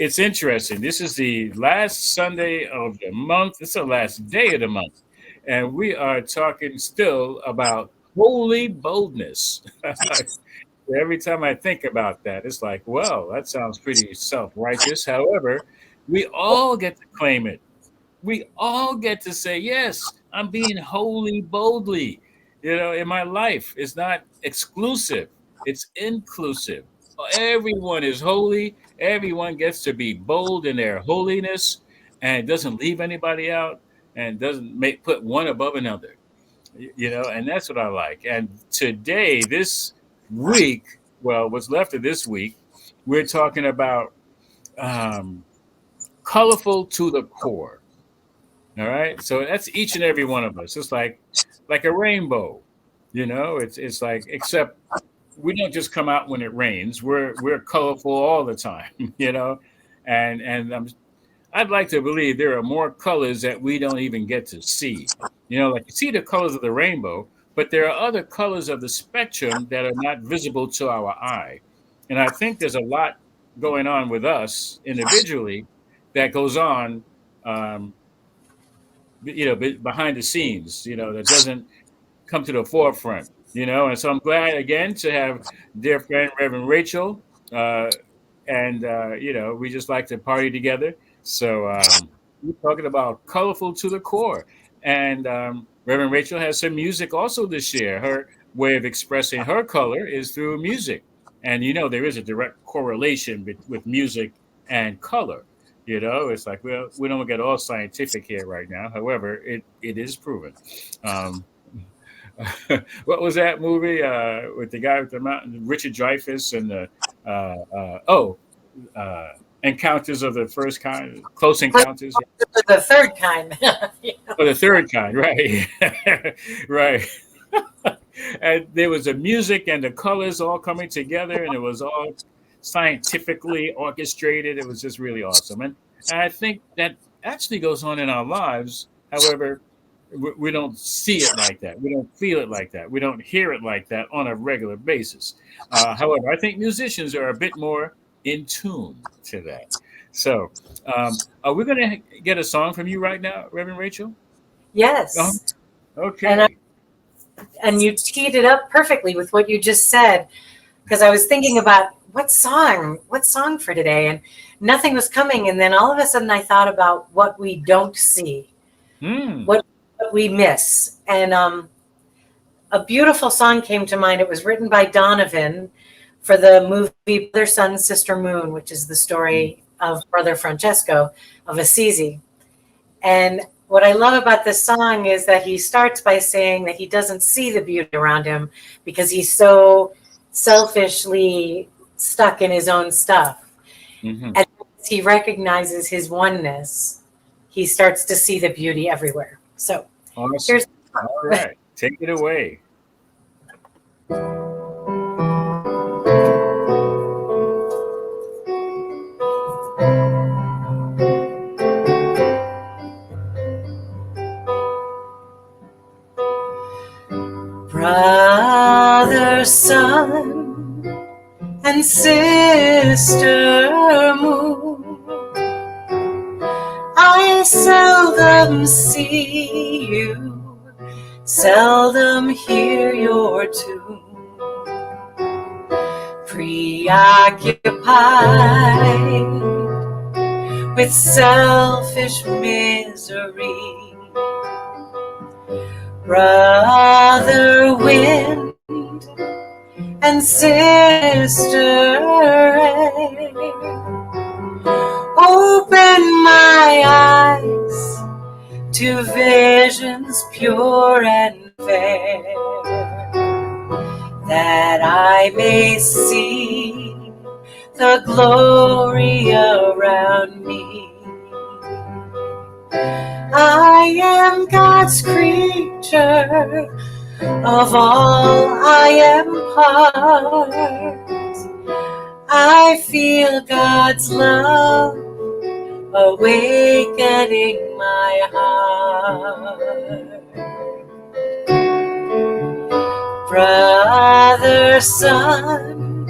it's interesting. This is the last Sunday of the month. It's the last day of the month. And we are talking still about holy boldness. Every time I think about that, it's like, well, that sounds pretty self righteous. However, we all get to claim it. We all get to say, yes, I'm being holy boldly. In my life, it's not exclusive, it's inclusive. Everyone is holy, everyone gets to be bold in their holiness and doesn't leave anybody out and doesn't put one above another. And that's what I like. And today, this week, well, what's left of this week, we're talking about um, colorful to the core. All right. So that's each and every one of us. It's like a rainbow. It's like, except we don't just come out when it rains. We're colorful all the time, and I'd like to believe there are more colors that we don't even get to see. Like you see the colors of the rainbow, but there are other colors of the spectrum that are not visible to our eye. And I think there's a lot going on with us individually that goes on, um, behind the scenes, that doesn't come to the forefront, And so I'm glad again to have dear friend Reverend Rachel, and we just like to party together. So we're talking about colorful to the core, and Reverend Rachel has some music also to share. Her way of expressing her color is through music, and there is a direct correlation with music and color. It's like, well, we don't get all scientific here right now. However, it is proven. Um, what was that movie with the guy with the mountain, Richard Dreyfuss, and the uh, Encounters of the First Kind, Close Encounters, The third kind. or the third kind, right? Right. And there was the music and the colors all coming together, and it was all scientifically orchestrated. It was just really awesome, and I think that actually goes on in our lives. However, we don't see it like that. We don't feel it like that. We don't hear it like that on a regular basis. However, I think musicians are a bit more in tune to that. So, are we going to get a song from you right now, Reverend Rachel? Oh, Yes. And okay. and you teed it up perfectly with what you just said, because I was thinking about what song for today, and nothing was coming. And then all of a sudden I thought about what we don't see, Hmm. what we miss. And a beautiful song came to mind. It was written by Donovan for the movie Brother, Sun, Sister, Moon, which is the story of Brother Francesco of Assisi. And what I love about this song is that he starts by saying that he doesn't see the beauty around him because he's so selfishly stuck in his own stuff. Hmm. And as he recognizes his oneness, he starts to see the beauty everywhere. So Awesome. here's All right. Take it away. Brother, sun, and sister, moon. I seldom see you, seldom hear your tune. Preoccupied with selfish misery. Brother wind and sister air, open my eyes to visions pure and fair, that I may see the glory around me. I am God's creature, of all I am part. I feel God's love awakening my heart. Brother, sun,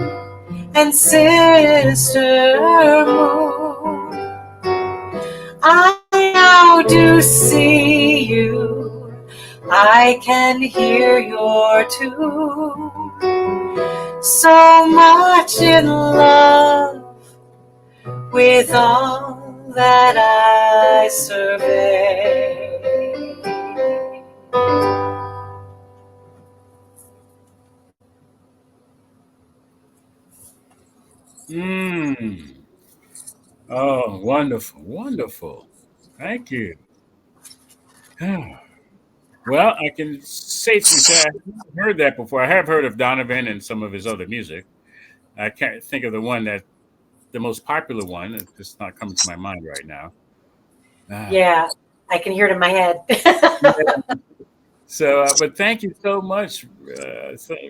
and sister, moon. to see you. I can hear your tune. So much in love with all that I survey. Oh, wonderful, wonderful. Thank you. Well, I can safely say I haven't heard that before. I have heard of Donovan and some of his other music. I can't think of the most popular one. It's just not coming to my mind right now. Ah. Yeah, I can hear it in my head. So, but thank you so much,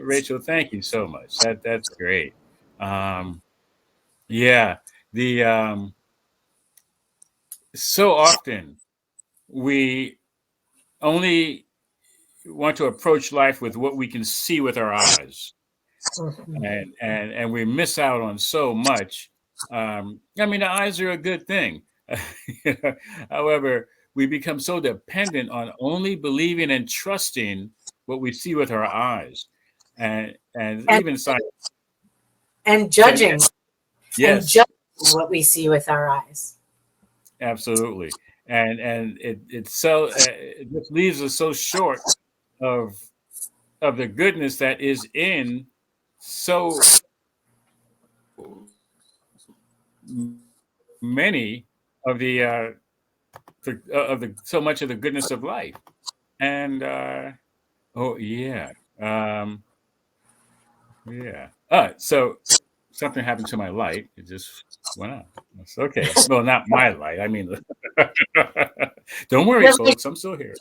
Rachel. Thank you so much. That's great. Um, yeah, the so often we only want to approach life with what we can see with our eyes, and we miss out on so much. I mean, the eyes are a good thing. However, we become so dependent on only believing and trusting what we see with our eyes, and and, even science. and judging and Yes, judging what we see with our eyes. absolutely. And it just leaves us so short of the goodness that is in so many of the so much of the goodness of life. And oh yeah, um, yeah. So something happened to my light. It just went out. It's okay. Well, not my light. I mean, don't worry, folks. I'm still here.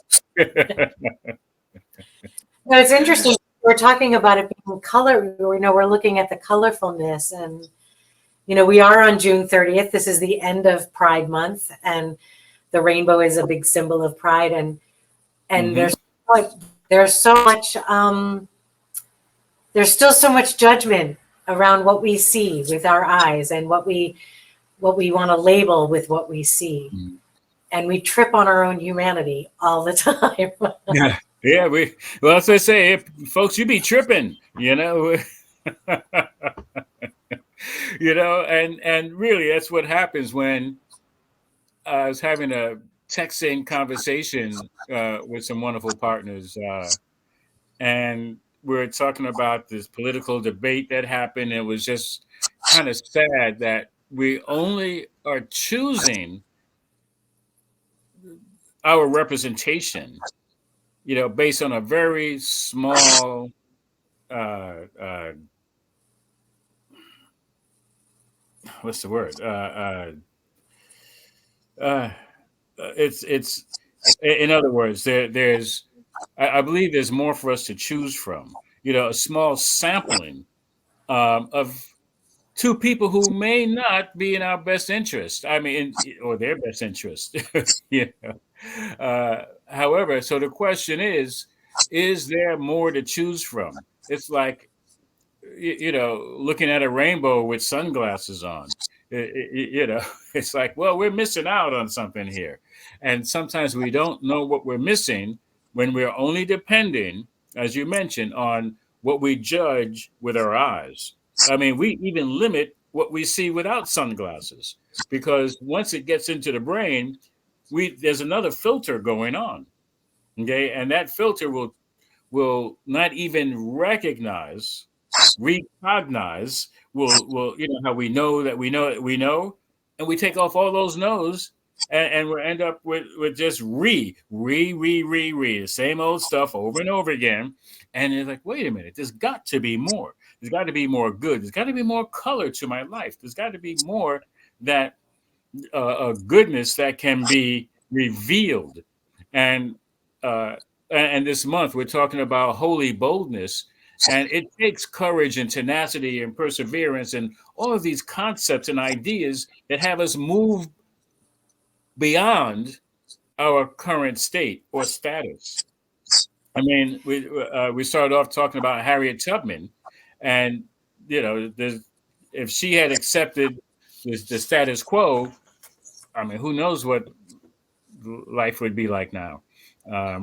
No, it's interesting. We're talking about it being color. We're looking at the colorfulness, and we are on June 30th. This is the end of Pride Month, and the rainbow is a big symbol of pride. And there's so much. There's still so much judgment around what we see with our eyes and what we want to label with what we see. And we trip on our own humanity all the time. Yeah. Well, that's what I say, folks. You be tripping, and really, that's what happens when I was having a texting conversation with some wonderful partners, and we were talking about this political debate that happened. It was just kind of sad that we only are choosing our representation, based on a very small what's the word? It's in other words, there's I believe there's more for us to choose from. A small sampling of two people who may not be in our best interest. I mean, or their best interest. However, so the question is there more to choose from? It's like, looking at a rainbow with sunglasses on. It's like, well, we're missing out on something here. And sometimes we don't know what we're missing when we're only depending, as you mentioned, on what we judge with our eyes. I mean, we even limit what we see without sunglasses, because once it gets into the brain, there's another filter going on. Okay. And that filter will not even recognize, will how we know that we know that we know, and we take off all those no's, and we end up with just the same old stuff over and over again. And it's like, wait a minute, there's got to be more. There's got to be more good. There's got to be more color to my life. There's got to be more that goodness that can be revealed. And this month we're talking about holy boldness, and it takes courage and tenacity and perseverance and all of these concepts and ideas that have us move beyond our current state or status. I mean, we started off talking about Harriet Tubman, and if she had accepted the status quo, I mean, who knows what life would be like now.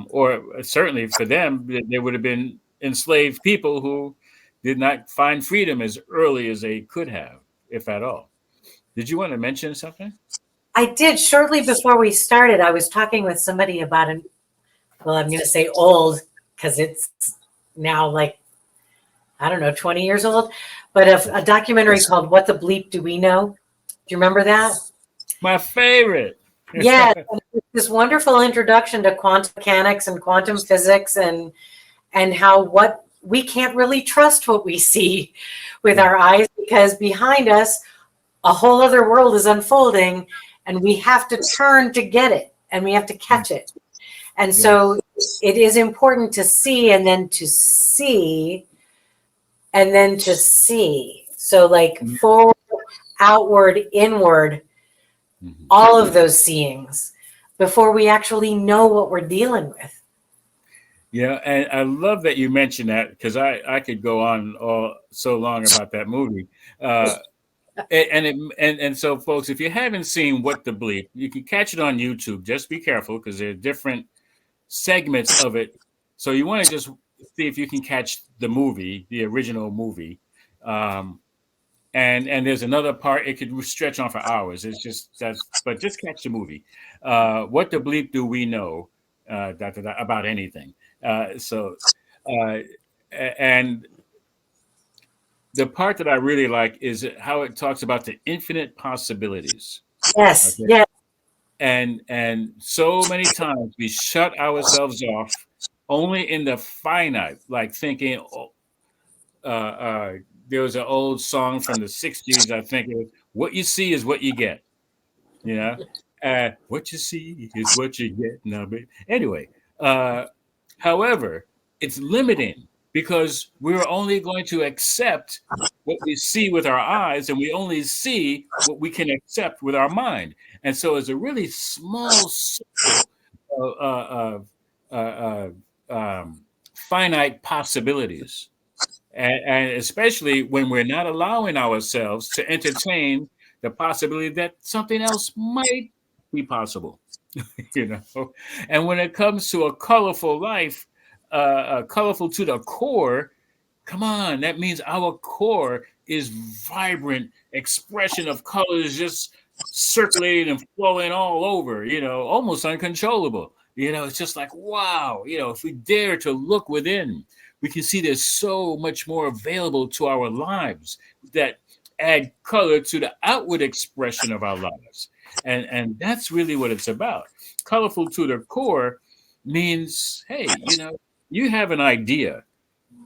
Or certainly for them, there would have been enslaved people who did not find freedom as early as they could have, if at all. Did you want to mention something? I did. Shortly before we started, I was talking with somebody about well, I'm going to say old because it's now like, I don't know, 20 years old, but a documentary called What the Bleep Do We Know? Do you remember that? My favorite. Yeah, this wonderful introduction to quantum mechanics and quantum physics and how what we can't really trust what we see with our eyes because behind us a whole other world is unfolding and we have to turn to get it and we have to catch it. And so it is important to see and then to see and then to see. So like forward, outward, inward, all of those seeings before we actually know what we're dealing with. Yeah, and I love that you mentioned that because I could go on all so long about that movie. And so, folks, if you haven't seen What the Bleep, you can catch it on YouTube. Just be careful because there are different segments of it. So you want to just see if you can catch the movie, the original movie. And there's another part, it could stretch on for hours. It's just but just catch the movie. What the bleep do we know about anything? And the part that I really like is how it talks about the infinite possibilities. Yes, Okay? yes. And so many times we shut ourselves off only in the finite, like thinking, there was an old song from the 60s, I think it was, what you see is what you get. You know? What you see is what you get. No, but anyway, however, it's limiting because we're only going to accept what we see with our eyes and we only see what we can accept with our mind. And so it's a really small circle of finite possibilities. And especially when we're not allowing ourselves to entertain the possibility that something else might be possible, you know. And when it comes to a colorful life, colorful to the core, come on, that means our core is vibrant expression of colors just circulating and flowing all over, you know, almost uncontrollable. You know, it's just like, wow, you know, if we dare to look within, we can see there's so much more available to our lives that add color to the outward expression of our lives. And that's really what it's about. Colorful to the core means, hey, you know, you have an idea,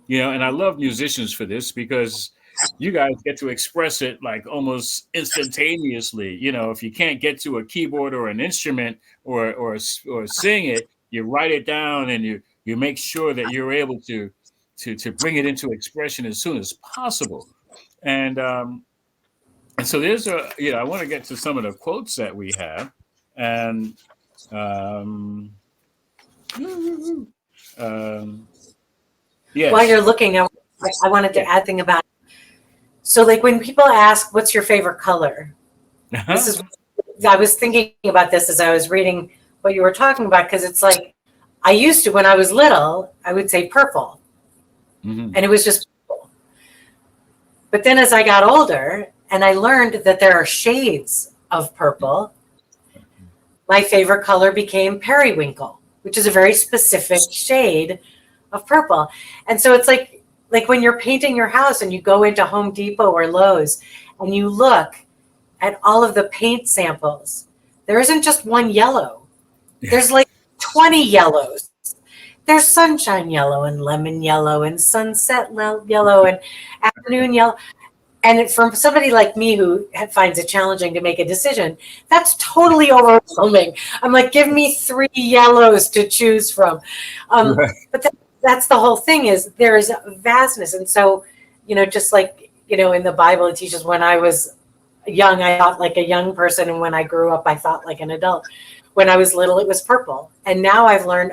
you know, and I love musicians for this because you guys get to express it like almost instantaneously. You know, if you can't get to a keyboard or an instrument or sing it, you write it down and you make sure that you're able to bring it into expression as soon as possible. And so there's I want to get to some of the quotes that we have. And yes. While you're looking, I wanted to add a thing about it. So like when people ask, what's your favorite color? This is, I was thinking about this as I was reading what you were talking about, because it's like, I used to, when I was little, I would say purple. And it was just purple. But then as I got older and I learned that there are shades of purple, my favorite color became periwinkle, which is a very specific shade of purple. And so it's like when you're painting your house and you go into Home Depot or Lowe's and you look at all of the paint samples, there isn't just one yellow. There's like 20 yellows. There's sunshine yellow and lemon yellow and sunset yellow and afternoon yellow. And from somebody like me who finds it challenging to make a decision, that's totally overwhelming. I'm like, give me 3 yellows to choose from. Right. But that's the whole thing, is there is vastness. And so, you know, just like, you know, in the Bible, it teaches when I was young, I thought like a young person. And when I grew up, I thought like an adult. When I was little, it was purple. And now I've learned,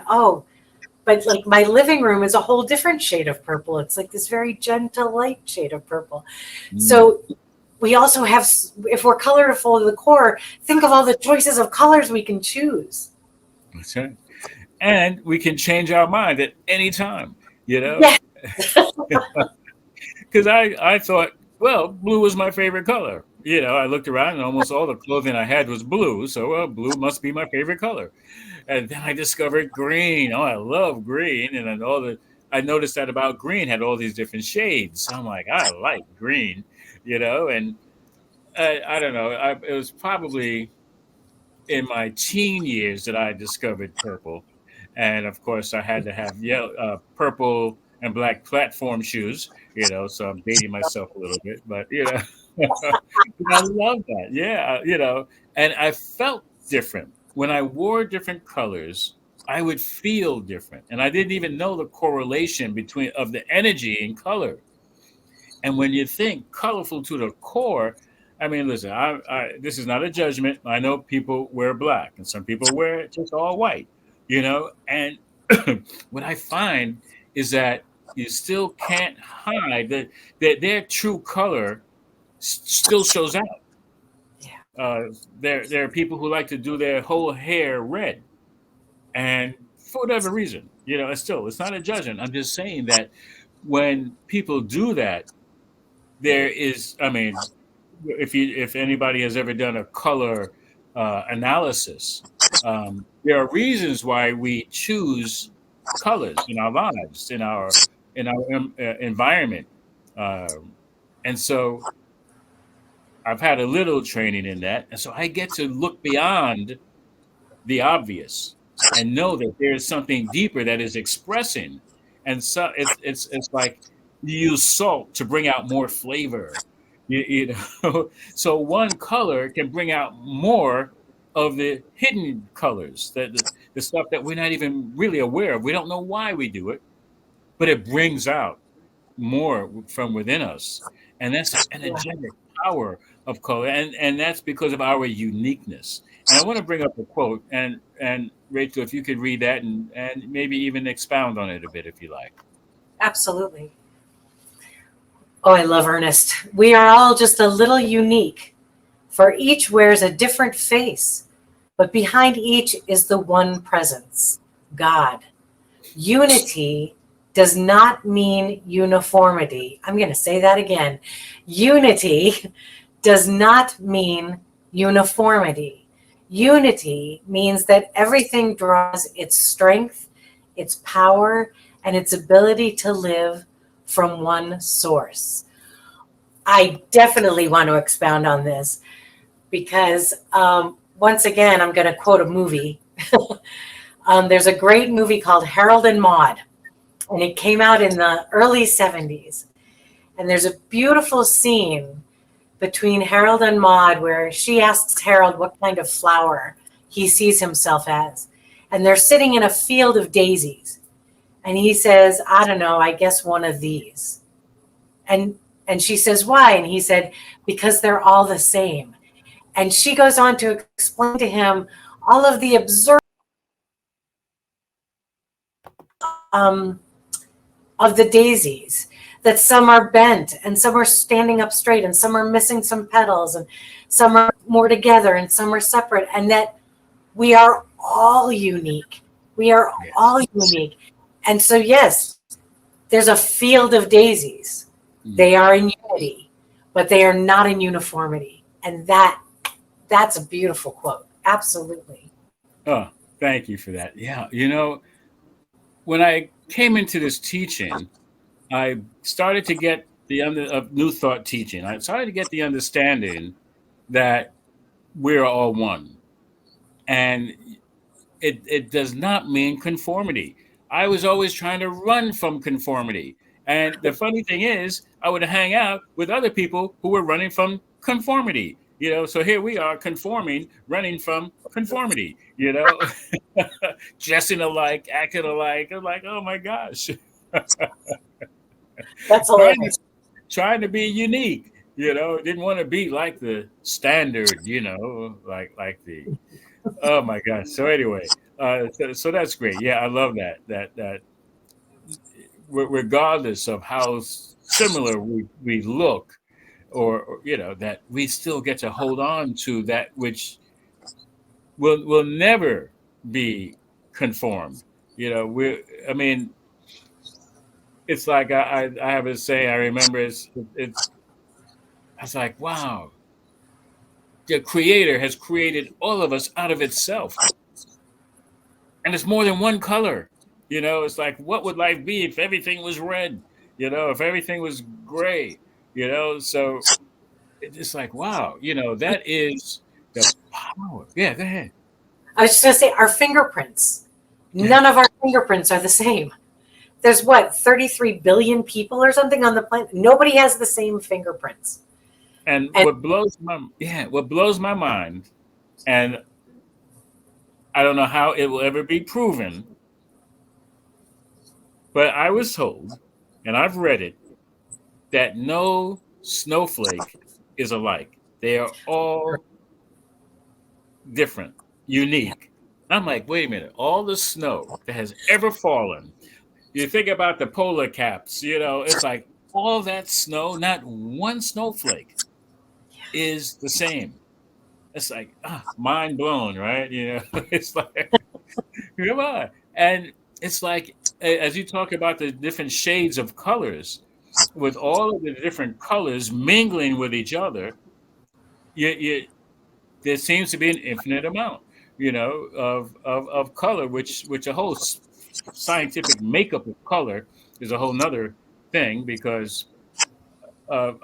but like my living room is a whole different shade of purple. It's like this very gentle, light shade of purple. So we also have, if we're colorful to the core, think of all the choices of colors we can choose. That's right. And we can change our mind at any time, you know? Yeah. Because I thought, well, blue was my favorite color. You know, I looked around and almost all the clothing I had was blue. So, well, blue must be my favorite color. And then I discovered green. Oh, I love green. And then I noticed that about green had all these different shades. So I'm like, I like green, you know? And I don't know. It was probably in my teen years that I discovered purple. And of course, I had to have purple and black platform shoes, you know, so I'm dating myself a little bit, but, you know, I love that. Yeah, you know, and I felt different. When I wore different colors, I would feel different. And I didn't even know the correlation between of the energy in color. And when you think colorful to the core, I mean, listen, this is not a judgment. I know people wear black and some people wear just all white, you know. And what I find is that you still can't hide that their true color still shows out. Yeah. There are people who like to do their whole hair red, and for whatever reason, you know, it's not a judgment. I'm just saying that when people do that, there is, I mean, if anybody has ever done a color analysis, there are reasons why we choose colors in our lives, in our environment, and so I've had a little training in that, and so I get to look beyond the obvious and know that there is something deeper that is expressing, and so it's like you use salt to bring out more flavor, you know. So one color can bring out more of the hidden colors, the stuff that we're not even really aware of. We don't know why we do it, but it brings out more from within us, and that's the Yeah. energetic power of color, and that's because of our uniqueness. And I want to bring up a quote, and Rachel, if you could read that and maybe even expound on it a bit if you like. Absolutely. Oh, I love Ernest. We are all just a little unique, for each wears a different face, but behind each is the one presence, God. Unity does not mean uniformity. I'm going to say that again. Unity does not mean uniformity. Unity means that everything draws its strength, its power, and its ability to live from one source. I definitely want to expound on this because, once again, I'm going to quote a movie. There's a great movie called Harold and Maude, and it came out in the early 70s. And there's a beautiful scene between Harold and Maude where she asks Harold what kind of flower he sees himself as. And they're sitting in a field of daisies. And he says, I don't know, I guess one of these. And she says, why? And he said, because they're all the same. And she goes on to explain to him all of the absurd of the daisies, that some are bent and some are standing up straight and some are missing some petals and some are more together and some are separate, and that we are all unique. We are all unique. And so, yes, there's a field of daisies. They are in unity, but they are not in uniformity. And that's a beautiful quote. Absolutely. Oh, thank you for that. Yeah, you know, when I came into this teaching, I started to get the of New Thought teaching. I started to get the understanding that we're all one, and it does not mean conformity. I was always trying to run from conformity, and the funny thing is, I would hang out with other people who were running from conformity. You know, so here we are conforming, running from conformity. You know, dressing alike, acting alike. I'm like, oh my gosh. That's trying hilarious. to trying to be unique. You know, didn't want to be like the standard. You know, like the oh my gosh. So anyway, so that's great. Yeah, I love that. That regardless of how similar we look, or you know, that we still get to hold on to that which will never be conformed. I mean, it's like I have a saying. I remember it's. I was like, wow, the Creator has created all of us out of itself, and it's more than one color. It's like, what would life be if everything was red? If everything was gray. So it's just like, wow, that is the power. Yeah, go ahead. I was just going to say our fingerprints. Yeah. None of our fingerprints are the same. There's what, 33 billion people or something on the planet? Nobody has the same fingerprints. And what blows my mind, and I don't know how it will ever be proven, but I was told, and I've read it, that no snowflake is alike. They are all different, unique. I'm like, wait a minute, all the snow that has ever fallen, you think about the polar caps, it's like all that snow, not one snowflake is the same. It's like, mind blown, right? It's like, come on. And it's like, as you talk about the different shades of colors, with all of the different colors mingling with each other, there seems to be an infinite amount, of color, which a whole scientific makeup of color is a whole nother thing, because of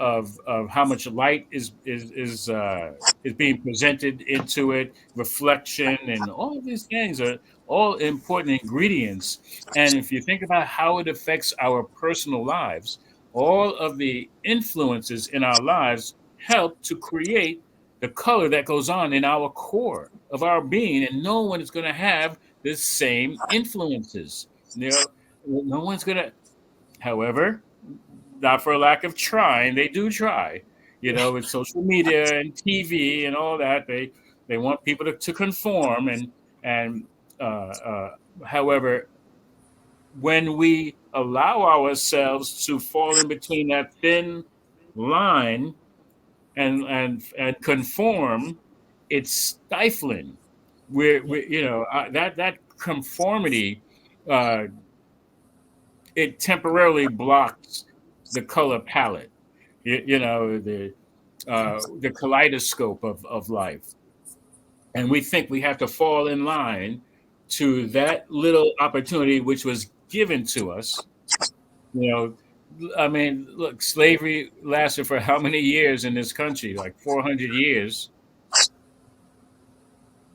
how much light is being presented into it, reflection, and all of these things are all important ingredients. And if you think about how it affects our personal lives, all of the influences in our lives help to create the color that goes on in our core of our being, and no one is going to have the same influences. No one's going to. However, not for a lack of trying, they do try. With social media and TV and all that, they want people to conform, and uh, uh, however, when we allow ourselves to fall in between that thin line and conform, it's stifling. That conformity, uh, it temporarily blocks the color palette. The kaleidoscope of life, and we think we have to fall in line to that little opportunity which was given to us. You I mean, look, slavery lasted for how many years in this country? Like 400 years.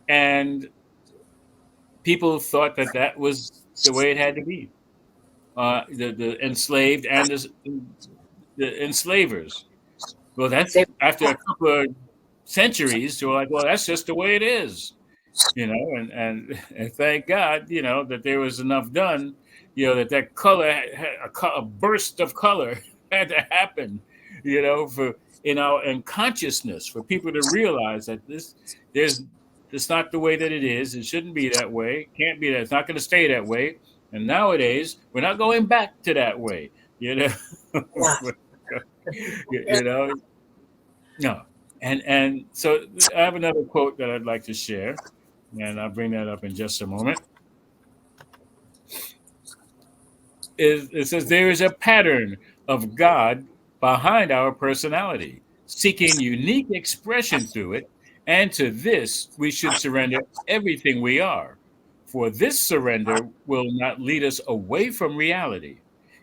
And people thought that that was the way it had to be. The enslaved and the enslavers. Well, that's They, after a couple of centuries, they were like, well, that's just the way it is. And thank God, that there was enough done, that color, a burst of color had to happen, for in our in consciousness, for people to realize that there's it's not the way that it is. It shouldn't be that way. Can't be that. It's not going to stay that way. And nowadays, we're not going back to that way. You know, yeah. you know, no. And so I have another quote that I'd like to share, and I'll bring that up in just a moment. It says there is a pattern of God behind our personality, seeking unique expression through it, and to this we should surrender everything we are. For this surrender will not lead us away from reality.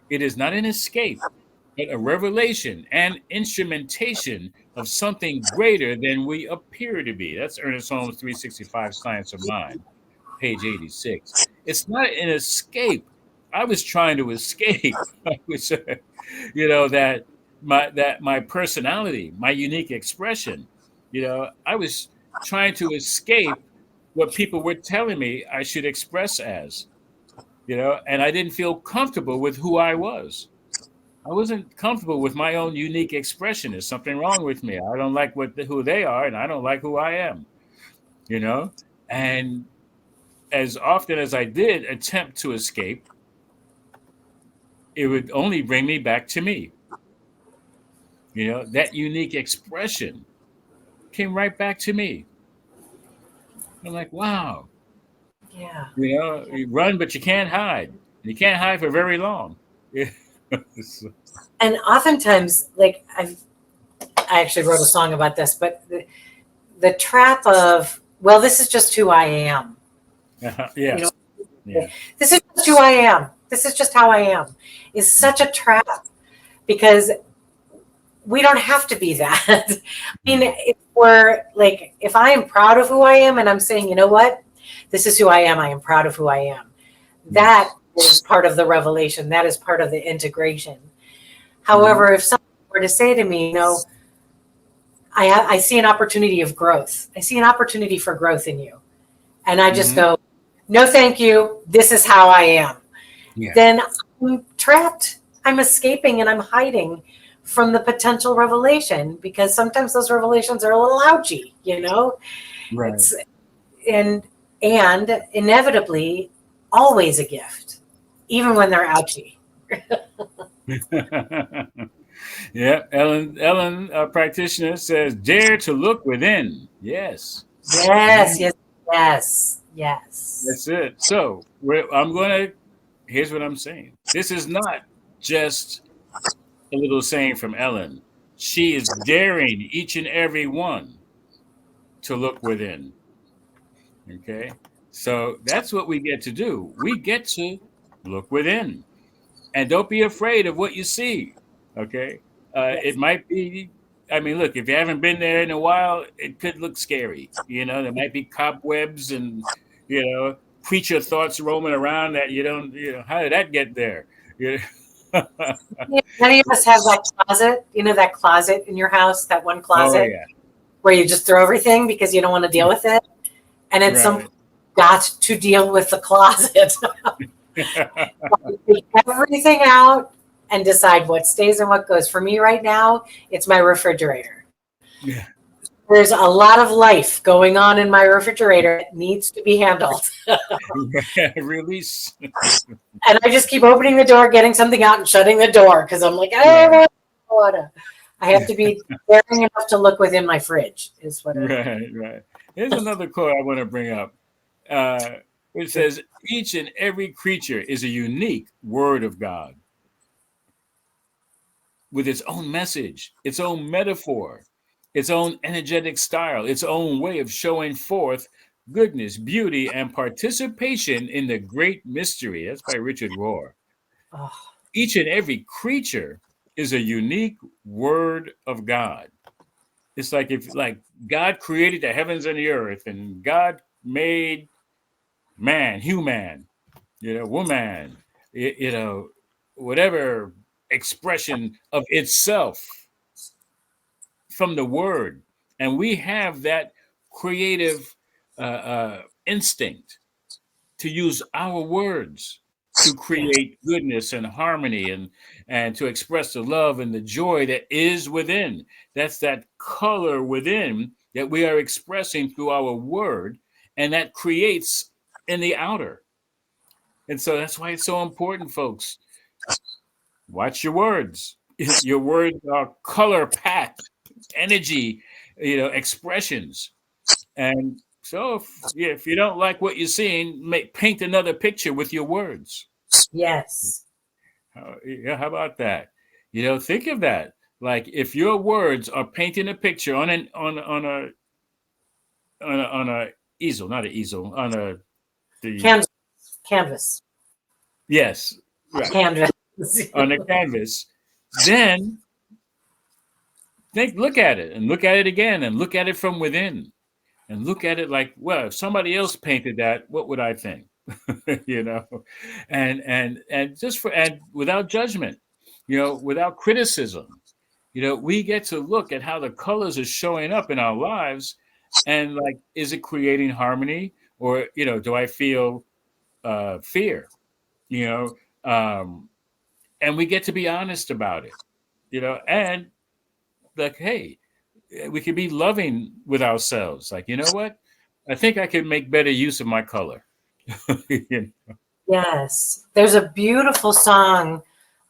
It is not an escape, but a revelation and instrumentation of something greater than we appear to be. That's Ernest Holmes' 365 Science of Mind, page 86. It's not an escape. I was trying to escape. I was, that my personality, my unique expression. I was trying to escape what people were telling me I should express as. And I didn't feel comfortable with who I was. I wasn't comfortable with my own unique expression. There's something wrong with me. I don't like who they are, and I don't like who I am. And as often as I did attempt to escape, it would only bring me back to me. That unique expression came right back to me. I'm like, wow. Yeah. You know, you run, but you can't hide. You can't hide for very long. Yeah. And oftentimes, like I actually wrote a song about this, but the trap of, well, this is just who I am. You Yes. know, Yeah. this is just who I am. This is just how I am is such a trap because we don't have to be that. I mean, if I am proud of who I am and I'm saying, you know what, this is who I am. I am proud of who I am. That is part of the revelation. That is part of the integration. However, if someone were to say to me, you know, I see an opportunity of growth. I see an opportunity for growth in you. And I just go, no, thank you. This is how I am. Yeah. Then I'm trapped. I'm escaping and I'm hiding from the potential revelation because sometimes those revelations are a little ouchy, you know? Right. It's, and inevitably always a gift, even when they're ouchy. Yeah. Ellen, a practitioner, says, dare to look within. Yes. Yes, yes, yes, yes. That's it. So here's what I'm saying. This is not just a little saying from Ellen. She is daring each and every one to look within. Okay. So that's what we get to do. We get to look within, and don't be afraid of what you see. Okay. Yes. It might be, I mean, look, if you haven't been there in a while, it could look scary. You know, there might be cobwebs and, preacher thoughts roaming around that you don't, how did that get there? You know? Yeah, many of us have that closet, you know, that closet in your house, that one Oh, closet where you just throw everything because you don't want to deal with it. And at some right. point, got to deal with the closet. Take everything out and decide what stays and what goes. For me right now, it's my refrigerator. Yeah. There's a lot of life going on in my refrigerator that needs to be handled. Release. And I just keep opening the door, getting something out, and shutting the door because I'm like, I have to be daring enough to look within my fridge. Is what. Right. Here's another quote I want to bring up. It says, each and every creature is a unique word of God with its own message, its own metaphor, its own energetic style, its own way of showing forth goodness, beauty, and participation in the great mystery. That's by Richard Rohr. Oh. Each and every creature is a unique word of God. It's like God created the heavens and the earth, and God made man, human, woman, whatever expression of itself from the word. And we have that creative instinct to use our words to create goodness and harmony and to express the love and the joy that is within. That's that color within that we are expressing through our word, and that creates in the outer. And so that's why it's so important, folks. Watch your words. Your words are color packed, energy, expressions. And so if you don't like what you're seeing, paint another picture with your words. Yes. How about that? Think of that. Like if your words are painting a picture on a easel, not an easel, on Canvas. Yes, right. Canvas. On a canvas, then look at it and look at it again and look at it from within and look at it like, well, if somebody else painted that, what would I think? And just and without judgment, without criticism, we get to look at how the colors are showing up in our lives, and like, is it creating harmony, or do I feel fear? And we get to be honest about it, and like, hey, we can be loving with ourselves. Like, you know what? I think I could make better use of my color. Yes. There's a beautiful song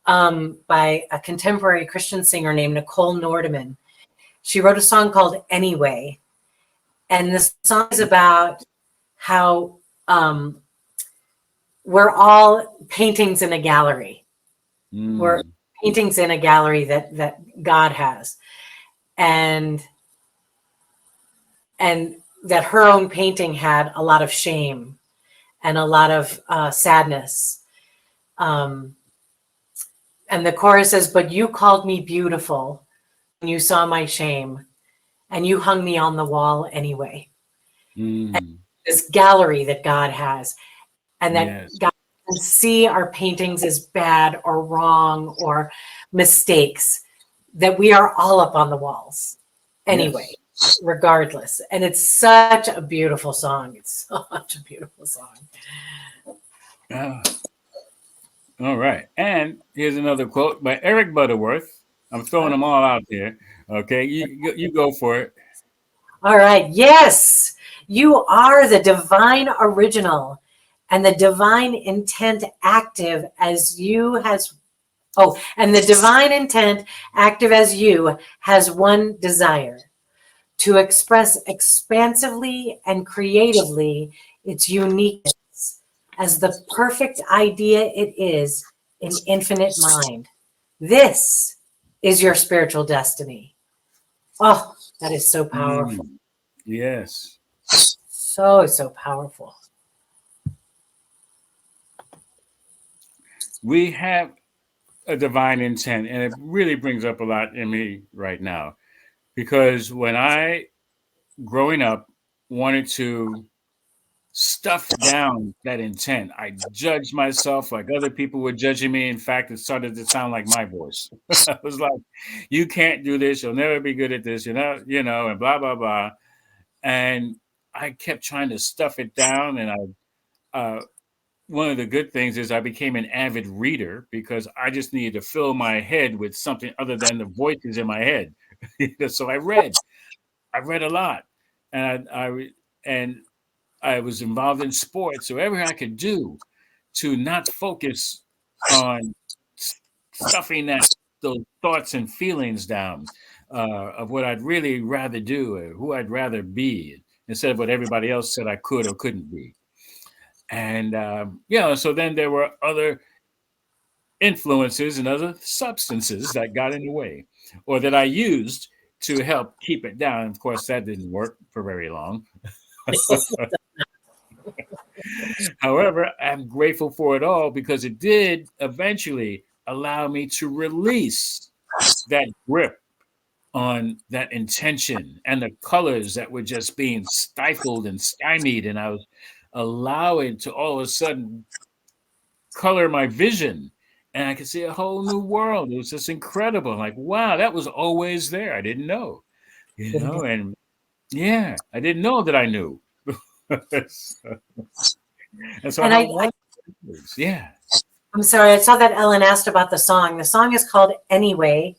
by a contemporary Christian singer named Nicole Nordeman. She wrote a song called Anyway. And the song is about how um, we're all paintings in a gallery. We're paintings in a gallery that God has, and that her own painting had a lot of shame and a lot of sadness. And the chorus says, "But you called me beautiful when you saw my shame, and you hung me on the wall anyway." And this gallery that God has, and that God can see our paintings as bad or wrong or mistakes, that we are all up on the walls anyway, regardless. And it's such a beautiful song. It's such a beautiful song. All right. And here's another quote by Eric Butterworth. I'm throwing them all out there. Okay. You go for it. All right. Yes. You are the divine original and the divine intent active as you has. Oh, and the divine intent active as you has one desire: to express expansively and creatively its uniqueness as the perfect idea it is in infinite mind. This is your spiritual destiny. Oh, that is so powerful. Yes. So powerful. We have a divine intent, and it really brings up a lot in me right now, because when I, growing up, wanted to stuff down that intent, I judged myself like other people were judging me. In fact, it started to sound like my voice. I was like, "You can't do this. You'll never be good at this. And blah blah blah." And I kept trying to stuff it down, and one of the good things is I became an avid reader because I just needed to fill my head with something other than the voices in my head. So I read a lot, and and I was involved in sports. So whatever I could do to not focus on stuffing those thoughts and feelings down, of what I'd really rather do or who I'd rather be, instead of what everybody else said I could or couldn't be. And so then there were other influences and other substances that got in the way, or that I used to help keep it down. Of course, that didn't work for very long. However, I'm grateful for it all because it did eventually allow me to release that grip on that intention and the colors that were just being stifled and stymied. And I was allowing to all of a sudden color my vision, and I could see a whole new world. It was just incredible. Like, wow, that was always there. I didn't know, and I didn't know that I knew. And so I'm sorry, I saw that Ellen asked about the song. The song is called Anyway,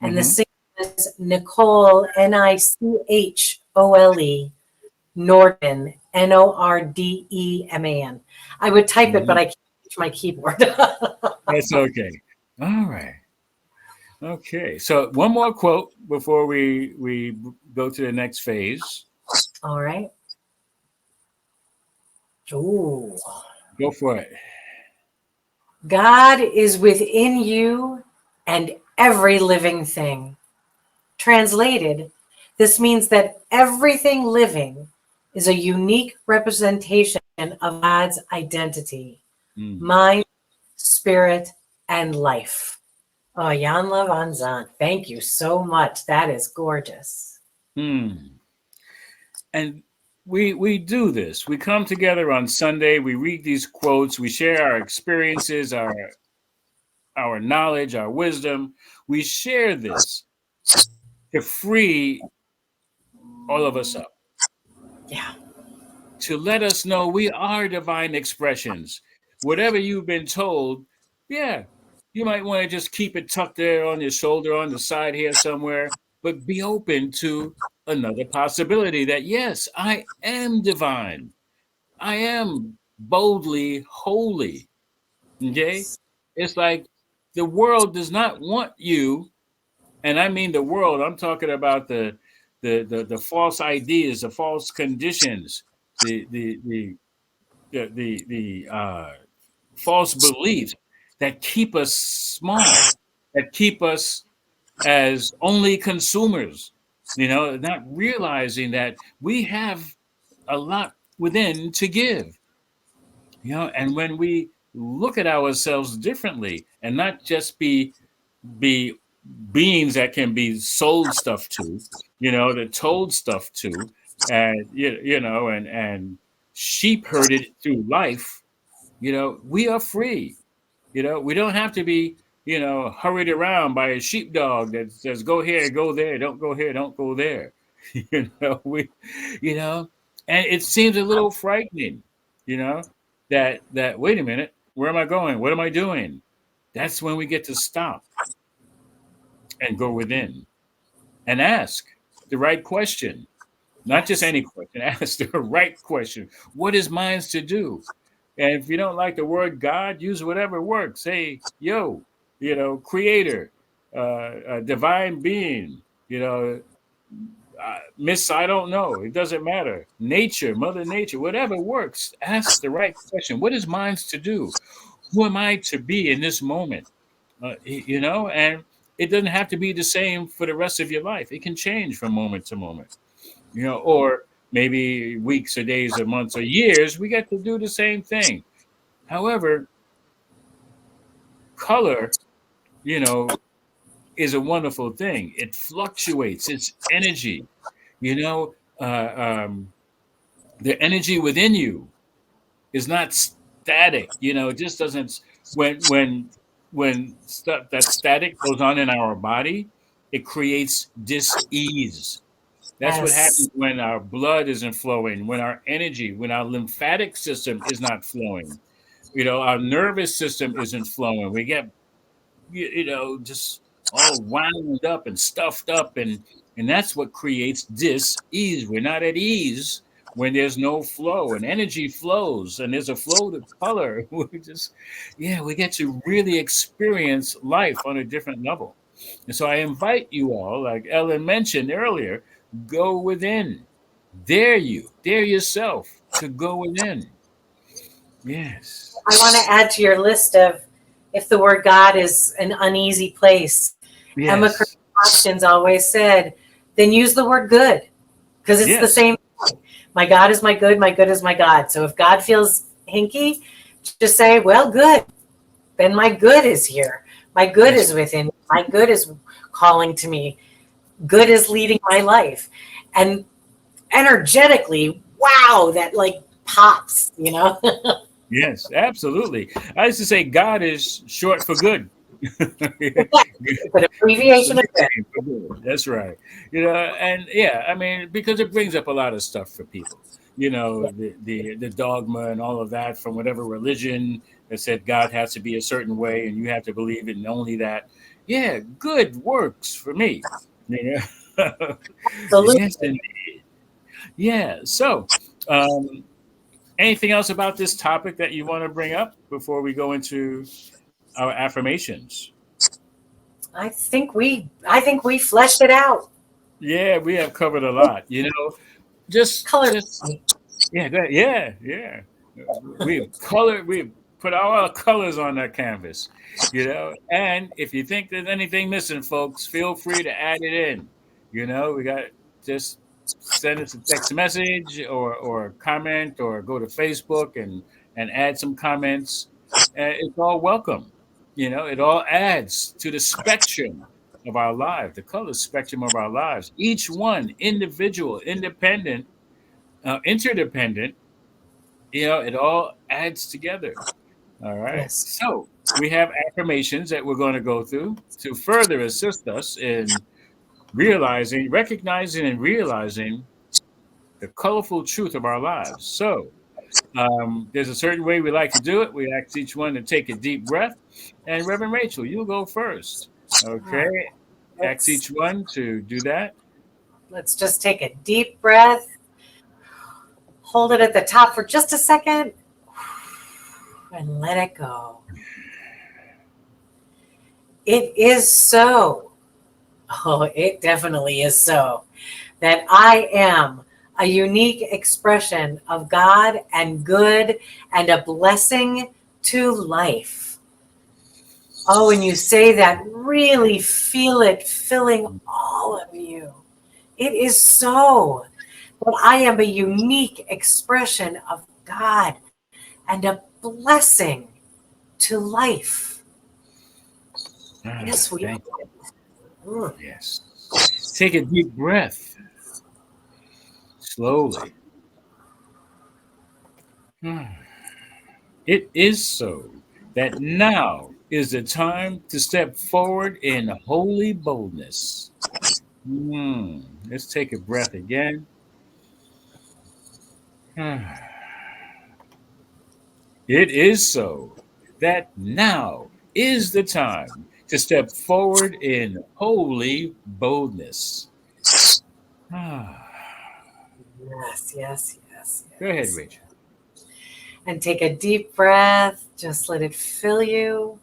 and the singer is Nicole, Nichole Nordeman, Nordeman. I would type it, but I can't reach my keyboard. That's okay. All right. Okay. So one more quote before we go to the next phase. All right. Ooh. Go for it. God is within you and every living thing. Translated, this means that everything living is a unique representation of God's identity, mind, spirit, and life. Oh, Yanla Van Zandt, thank you so much. That is gorgeous. And we do this. We come together on Sunday. We read these quotes. We share our experiences, our knowledge, our wisdom. We share this to free all of us up. Yeah. To let us know we are divine expressions. Whatever you've been told, you might want to just keep it tucked there on your shoulder, on the side here somewhere, but be open to another possibility that, yes, I am divine. I am boldly holy. Okay? It's like the world does not want you, and I mean the world, I'm talking about the false ideas, the false conditions, the the false beliefs that keep us small, that keep us as only consumers, not realizing that we have a lot within to give, and when we look at ourselves differently and not just be beings that can be sold stuff to, that told stuff to, and and sheep herded through life, we are free. We don't have to be, hurried around by a sheepdog that says, go here, go there, don't go here, don't go there. We, you know, and it seems a little frightening, you know, that wait a minute, where am I going? What am I doing? That's when we get to stop and go within and ask the right question, not just Yes. any question, ask the right question. What is mine to do? And if you don't like the word God, use whatever works. Say, yo, creator, divine being, Miss, I don't know. It doesn't matter. Nature, Mother Nature, whatever works. Ask the right question. What is mine to do? Who am I to be in this moment? And it doesn't have to be the same for the rest of your life. It can change from moment to moment, or maybe weeks or days or months or years. We get to do the same thing. However, color, you know, is a wonderful thing. It fluctuates. It's energy. You know, the energy within you is not static. It just doesn't. When stuff that's static goes on in our body, it creates dis-ease. That's what Yes. happens when our blood isn't flowing, when our lymphatic system is not flowing. Our nervous system isn't flowing. We get just all wound up and stuffed up, and that's what creates dis-ease. We're not at ease when there's no flow, and energy flows and there's a flow to color. We get to really experience life on a different level. And so I invite you all, like Ellen mentioned earlier, go within. Dare yourself to go within. Yes. I want to add to your list of if the word God is an uneasy place. Emma Yes. Hopkins always said, then use the word good because it's the Yes. same thing. My God is my good is my God. So if God feels hinky, just say, well, good. Then my good is here. My good That's is within me. My good is calling to me. Good is leading my life. And energetically, wow, that like pops, Yes, absolutely. I used to say God is short for good. It's an It's a abbreviation of good. nickname for good. That's right. And yeah, I mean, because it brings up a lot of stuff for people. The dogma and all of that from whatever religion that said God has to be a certain way and you have to believe in only that. Yeah, good works for me. You know? Yes, Absolutely. indeed. Yeah. So, um, anything else about this topic that you want to bring up before we go into our affirmations? I think we fleshed it out. Yeah, we have covered a lot. Just Color. just yeah, go ahead. Yeah. We've put all our colors on that canvas. And if you think there's anything missing, folks, feel free to add it in. We got just send us a text message or comment or go to Facebook and add some comments. It's all welcome. It all adds to the spectrum of our lives, the color spectrum of our lives. Each one individual, independent, interdependent. It all adds together. All right. Yes. So we have affirmations that we're going to go through to further assist us in recognizing and realizing the colorful truth of our lives. So there's a certain way we like to do it. We ask each one to take a deep breath. And Reverend Rachel, you go first. All right. Okay. Ask Let's each one to do that. let's just take a deep breath. Hold it at the top for just a second and let it go. It is so. Oh, it definitely is so that I am a unique expression of God and good and a blessing to life. Oh, when you say that, really feel it filling all of you. It is so. But I am a unique expression of God and a blessing to life. Yes, we Thank are. you. Yes. Take a deep breath slowly. It is so that now is the time to step forward in holy boldness. Let's take a breath again. It is so that now is the time to step forward in holy boldness. Yes, yes, yes, Go ahead, yes. Rachel. And take a deep breath. Just let it fill you.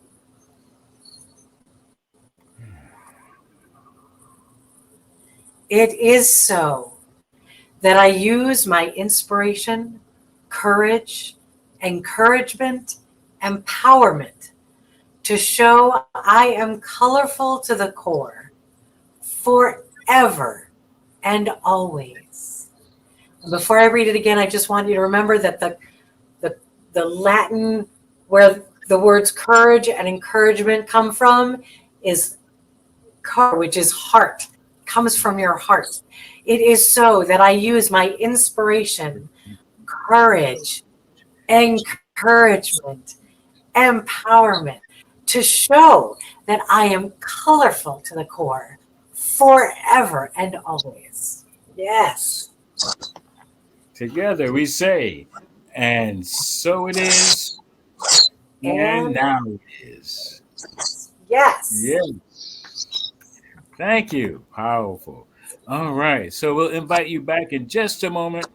It is so that I use my inspiration, courage, encouragement, empowerment to show I am colorful to the core forever and always. And before I read it again, I just want you to remember that the Latin where the words courage and encouragement come from is cor, which is heart, comes from your heart. It is so that I use my inspiration, courage, encouragement, empowerment to show that I am colorful to the core forever and always. Yes. Together we say, and so it is, and And now it is. yes. Yes. Thank you. Powerful. All right. So we'll invite you back in just a moment,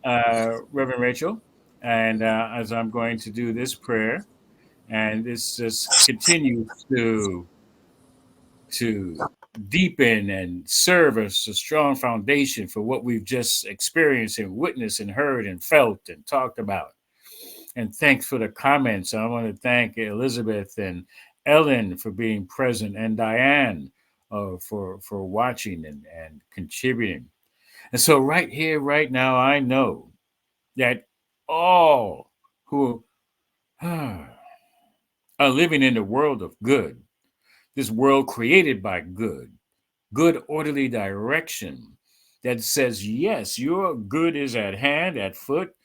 Reverend Rachel. And as I'm going to do this prayer, and this just continues to deepen and serve as a strong foundation for what we've just experienced and witnessed and heard and felt and talked about. And thanks for the comments. I want to thank Elizabeth and Ellen for being present and Diane for watching and contributing. And so right here, right now, I know that all who are living in the world of good, this world created by good orderly direction that says, yes, your good is at hand, at foot,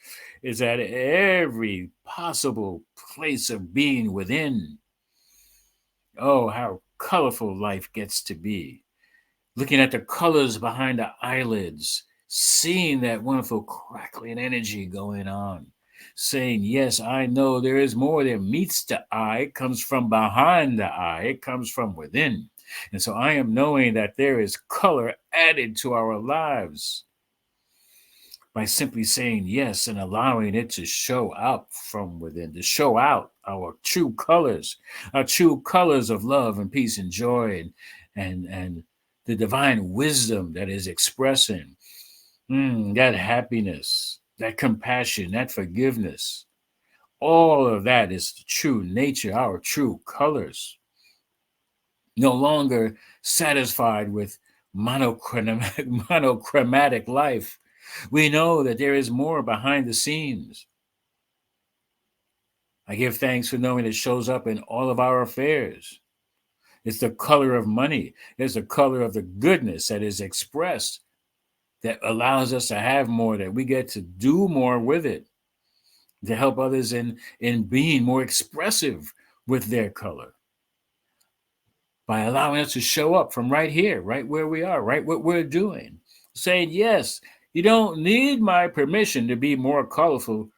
is at every possible place of being within. Oh, how colorful life gets to be. Looking at the colors behind the eyelids, seeing that wonderful crackling energy going on. Saying, yes, I know there is more than meets the eye, it comes from behind the eye, it comes from within. And so I am knowing that there is color added to our lives by simply saying yes and allowing it to show up from within, to show out our true colors of love and peace and joy and the divine wisdom that is expressing that happiness, that compassion, that forgiveness. All of that is the true nature, our true colors. No longer satisfied with monochromatic life. We know that there is more behind the scenes. I give thanks for knowing it shows up in all of our affairs. It's the color of money. It's the color of the goodness that is expressed that allows us to have more, that we get to do more with it, to help others in being more expressive with their color by allowing us to show up from right here, right where we are, right what we're doing. Saying, yes, you don't need my permission to be more colorful.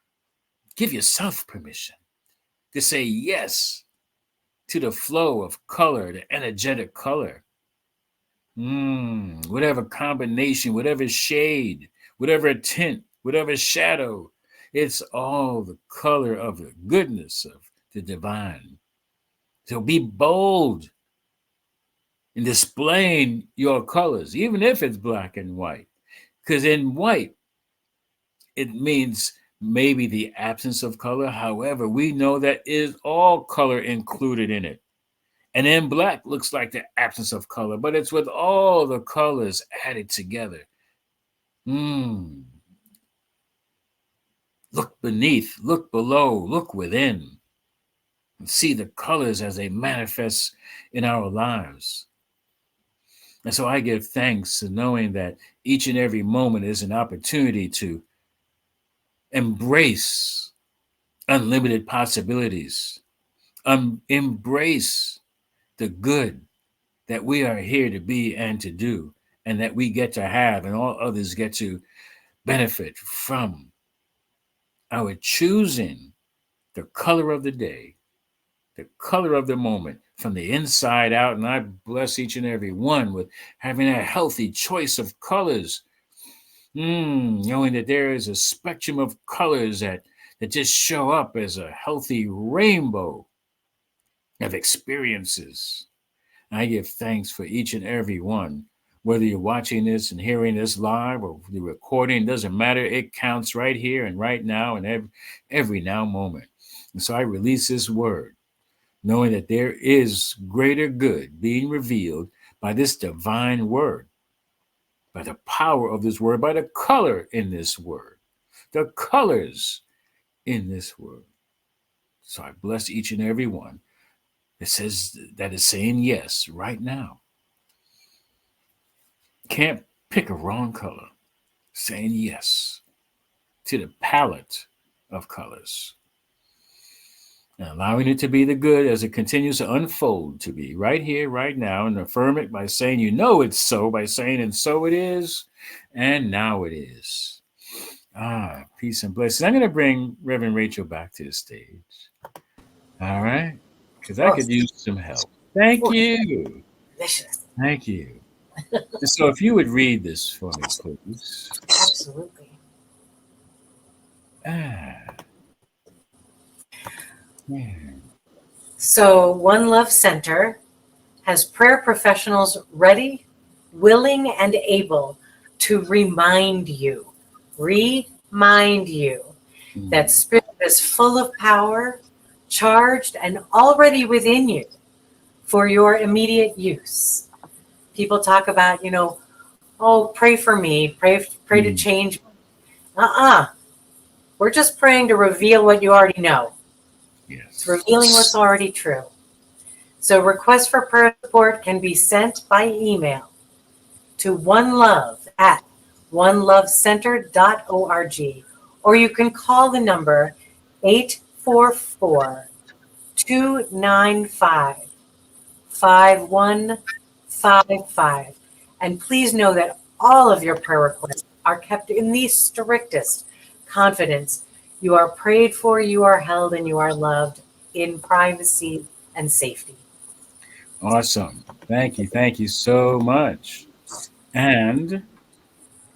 Give yourself permission to say yes to the flow of color, the energetic color. Whatever combination, whatever shade, whatever tint, whatever shadow, it's all the color of the goodness of the divine. So be bold in displaying your colors, even if it's black and white. Because in white, it means maybe the absence of color. However, we know that is all color included in it. And then black looks like the absence of color, but it's with all the colors added together. Mm. Look beneath, look below, look within, and see the colors as they manifest in our lives. And so I give thanks to knowing that each and every moment is an opportunity to embrace unlimited possibilities, embrace the good that we are here to be and to do, and that we get to have, and all others get to benefit from our choosing the color of the day, the color of the moment from the inside out. And I bless each and every one with having a healthy choice of colors, knowing that there is a spectrum of colors that just show up as a healthy rainbow of experiences. I give thanks for each and every one. Whether you're watching this and hearing this live or the recording, doesn't matter. It counts right here and right now and every now moment. And so I release this word, knowing that there is greater good being revealed by this divine word, by the power of this word, by the color in this word, the colors in this word. So I bless each and every one that says that is saying yes right now. Can't pick a wrong color. Saying yes to the palette of colors. And allowing it to be the good as it continues to unfold to be right here, right now, and affirm it by saying you know it's so, by saying and so it is, and now it is. Peace and blessings. I'm going to bring Reverend Rachel back to the stage. All right? Because I could use some help. Thank you. Thank you. So if you would read this for me, please. Absolutely. So One Love Center has prayer professionals ready, willing, and able to remind you that Spirit is full of power, charged, and already within you for your immediate use. People talk about, oh, pray for me, pray to change. We're just praying to reveal what you already know. Yes. It's revealing what's already true. So requests for prayer support can be sent by email to oneLove@onelovecenter.org, or you can call the number 844-295-5155. And please know that all of your prayer requests are kept in the strictest confidence. You are prayed for, you are held, and you are loved in privacy and safety. Awesome. Thank you. Thank you so much. And,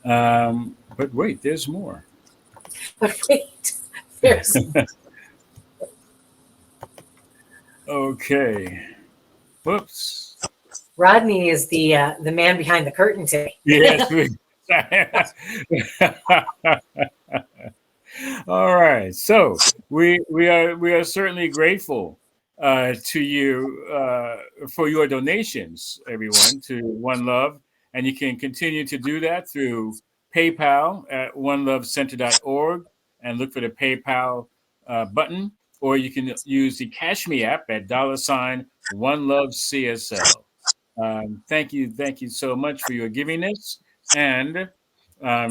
but wait, there's more. But wait, there's Okay. Whoops. Rodney is the man behind the curtain today. Yes. All right. So we are certainly grateful to you for your donations, everyone, to One Love, and you can continue to do that through PayPal at onelovecenter.org and look for the PayPal button, or you can use the Cash Me app at $OneLoveCSL. Thank you so much for your givingness. And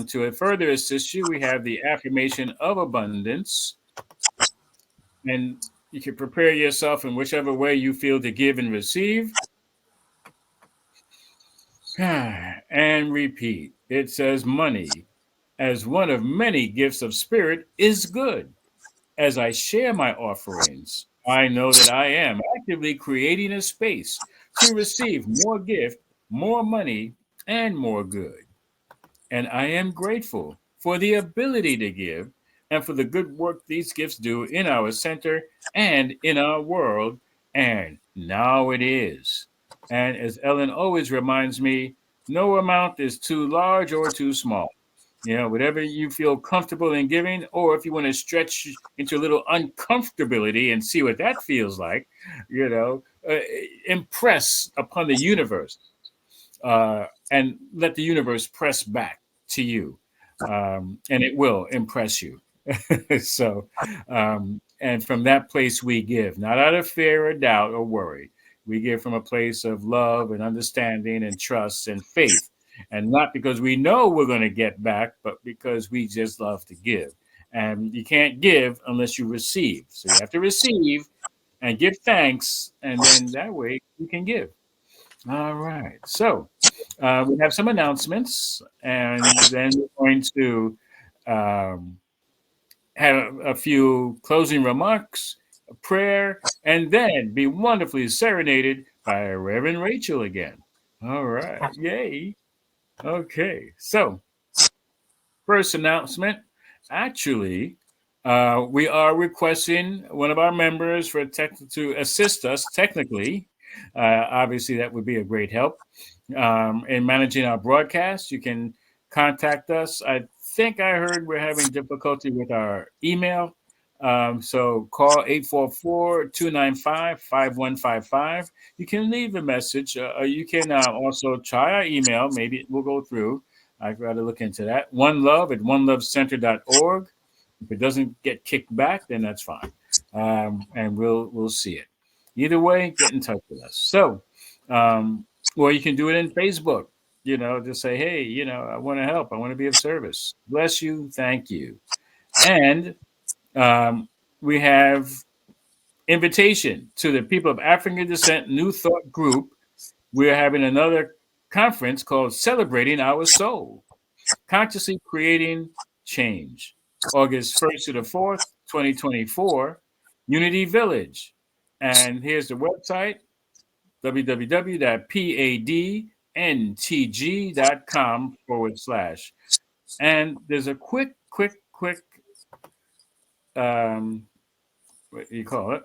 to further assist you, we have the affirmation of abundance. And you can prepare yourself in whichever way you feel to give and receive. And repeat. It says, money, as one of many gifts of spirit, is good. As I share my offerings, I know that I am actively creating a space to receive more gift, more money, and more good. And I am grateful for the ability to give and for the good work these gifts do in our center and in our world. And now it is. And as Ellen always reminds me, no amount is too large or too small. Whatever you feel comfortable in giving, or if you want to stretch into a little uncomfortability and see what that feels like, impress upon the universe, and let the universe press back to you, and it will impress you. So, and from that place we give, not out of fear or doubt or worry. We give from a place of love and understanding and trust and faith, and not because we know we're going to get back, but because we just love to give. And you can't give unless you receive. So you have to receive and give thanks, and then that way you can give. All right. So we have some announcements, and then we're going to um, have a few closing remarks, a prayer, and then be wonderfully serenaded by Reverend Rachel again. All right. Yay. Okay. So, first announcement. Actually, we are requesting one of our members to assist us technically. Obviously, that would be a great help in managing our broadcast. You can contact us. I think I heard we're having difficulty with our email. So call 844-295-5155. You can leave a message. You can also try our email. Maybe it will go through. I'd rather look into that. One Love at onelovecenter.org. If it doesn't get kicked back, then that's fine. And we'll see it. Either way, get in touch with us. So, or you can do it in Facebook. Just say, hey, I want to help. I want to be of service. Bless you. Thank you. And we have invitation to the people of African descent New Thought Group. We're having another conference called Celebrating Our Soul, Consciously Creating Change, August 1st to the 4th, 2024, Unity Village. And here's the website, www.padntg.com/. And there's a quick what do you call it?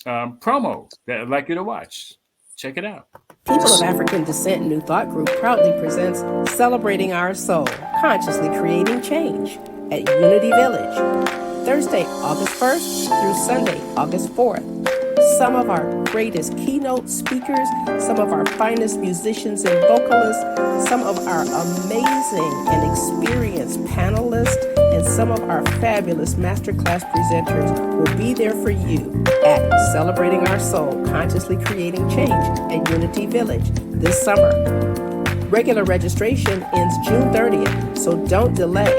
Promo that I'd like you to watch. Check it out. People of African Descent New Thought Group proudly presents Celebrating Our Soul, Consciously Creating Change at Unity Village, Thursday, August 1st through Sunday, August 4th. Some of our greatest keynote speakers, some of our finest musicians and vocalists, some of our amazing and experienced panelists, and some of our fabulous masterclass presenters will be there for you at Celebrating Our Soul, Consciously Creating Change at Unity Village this summer. Regular registration ends June 30th, so don't delay.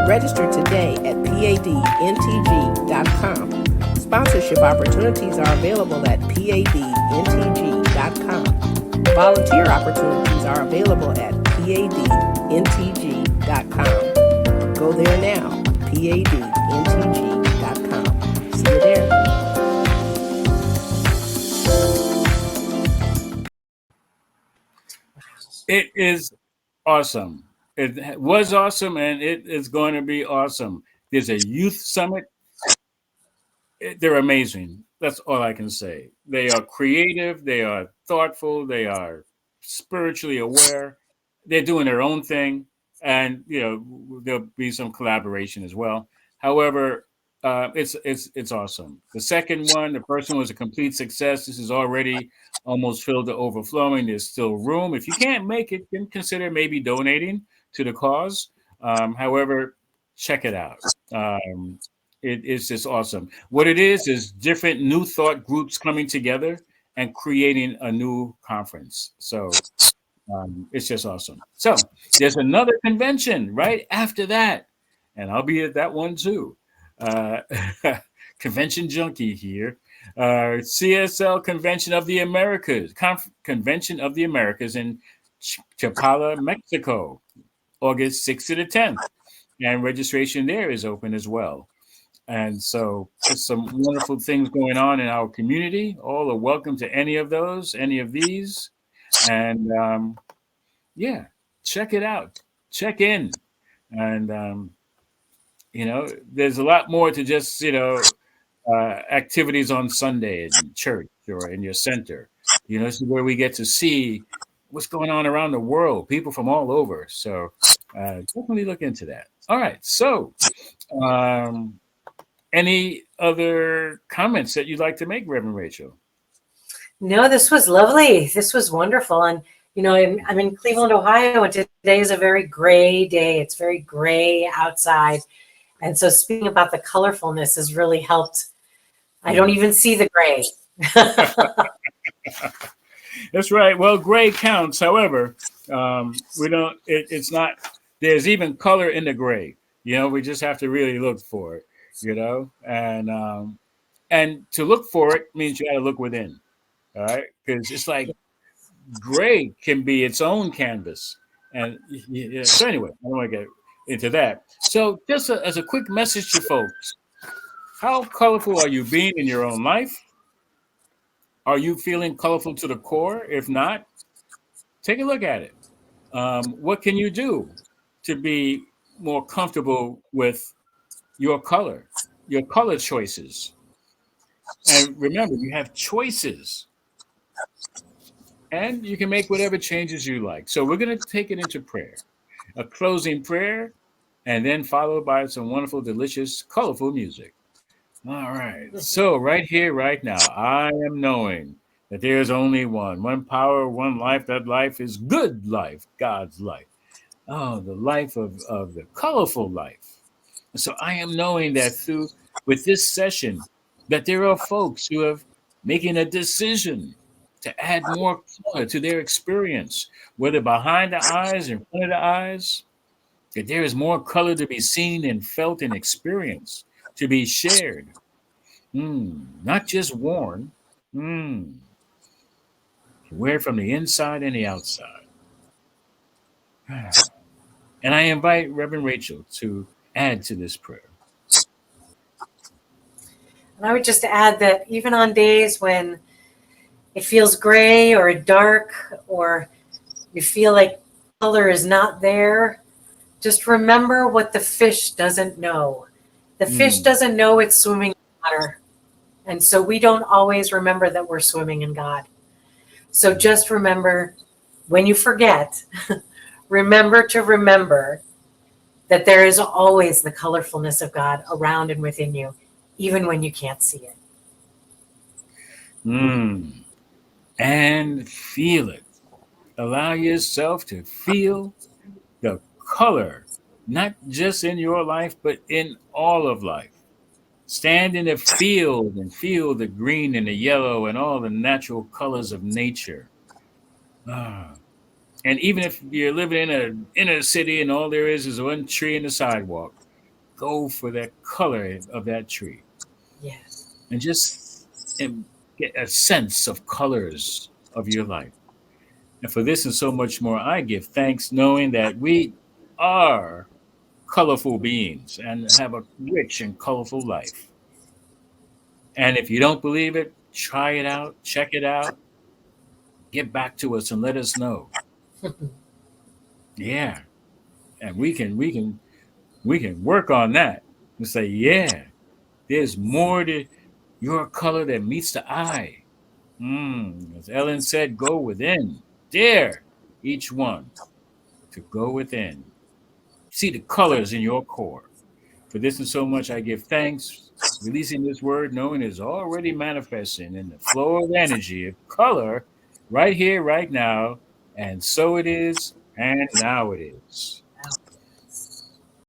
Register today at padntg.com. Sponsorship opportunities are available at padntg.com. Volunteer opportunities are available at padntg.com. Go there now, padntg.com. See you there. It is awesome. It was awesome, and it is going to be awesome. There's a youth summit. They're amazing. That's all I can say. They are creative. They are thoughtful. They are spiritually aware. They're doing their own thing. And, there'll be some collaboration as well. However, it's awesome. The second one, the first one was a complete success. This is already almost filled to overflowing. There's still room. If you can't make it, then consider maybe donating to the cause. However, check it out. It is just awesome. What it is different New Thought groups coming together and creating a new conference. So it's just awesome. So there's another convention right after that, and I'll be at that one too. Convention junkie here. CSL Convention of the Americas, Convention of the Americas in Chapala, Mexico, August 6th to the 10th. And registration there is open as well. And so there's some wonderful things going on in our community. All are welcome to any of these. And check it out. Check in. And, there's a lot more to just, activities on Sunday in church or in your center. This is where we get to see what's going on around the world, people from all over. So definitely look into that. All right. So, um, any other comments that you'd like to make, Reverend Rachel? No, this was lovely. This was wonderful. And, I'm in Cleveland, Ohio, and today is a very gray day. It's very gray outside. And so speaking about the colorfulness has really helped. I don't even see the gray. That's right. Well, gray counts. However, we don't. It's not. There's even color in the gray. We just have to really look for it. And to look for it means you got to look within. All right, because it's like gray can be its own canvas. And so anyway, I don't want to get into that. So just as a quick message to folks, how colorful are you being in your own life? Are you feeling colorful to the core? If not, take a look at it. What can you do to be more comfortable with your color choices? And remember, you have choices. And you can make whatever changes you like. So we're going to take it into prayer. A closing prayer, and then followed by some wonderful, delicious, colorful music. All right. So right here, right now, I am knowing that there is only one power, one life. That life is good life, God's life. Oh, the life of the colorful life. And so I am knowing that with this session, that there are folks who have making a decision to add more color to their experience, whether behind the eyes, in front of the eyes, that there is more color to be seen and felt and experienced, to be shared. Not just worn. Wear from the inside and the outside. And I invite Reverend Rachel to add to this prayer. And I would just add that even on days when it feels gray or dark, or you feel like color is not there, just remember what the fish doesn't know. The fish doesn't know it's swimming in water. And so we don't always remember that we're swimming in God. So just remember, when you forget, remember that there is always the colorfulness of God around and within you, even when you can't see it. And feel it. Allow yourself to feel the color, not just in your life, but in all of life. Stand in the field and feel the green and the yellow and all the natural colors of nature. And even if you're living in an inner city and all there is one tree in the sidewalk, go for that color of that tree. Yes. And just get a sense of colors of your life. And for this and so much more, I give thanks knowing that we are colorful beings and have a rich and colorful life. And if you don't believe it, try it out, check it out, get back to us and let us know. Yeah. And we can work on that and say, yeah, there's more to your color that meets the eye. As Ellen said, go within. Dare each one to go within. See the colors in your core. For this and so much, I give thanks, releasing this word, knowing it's already manifesting in the flow of energy of color right here, right now. And so it is, and now it is.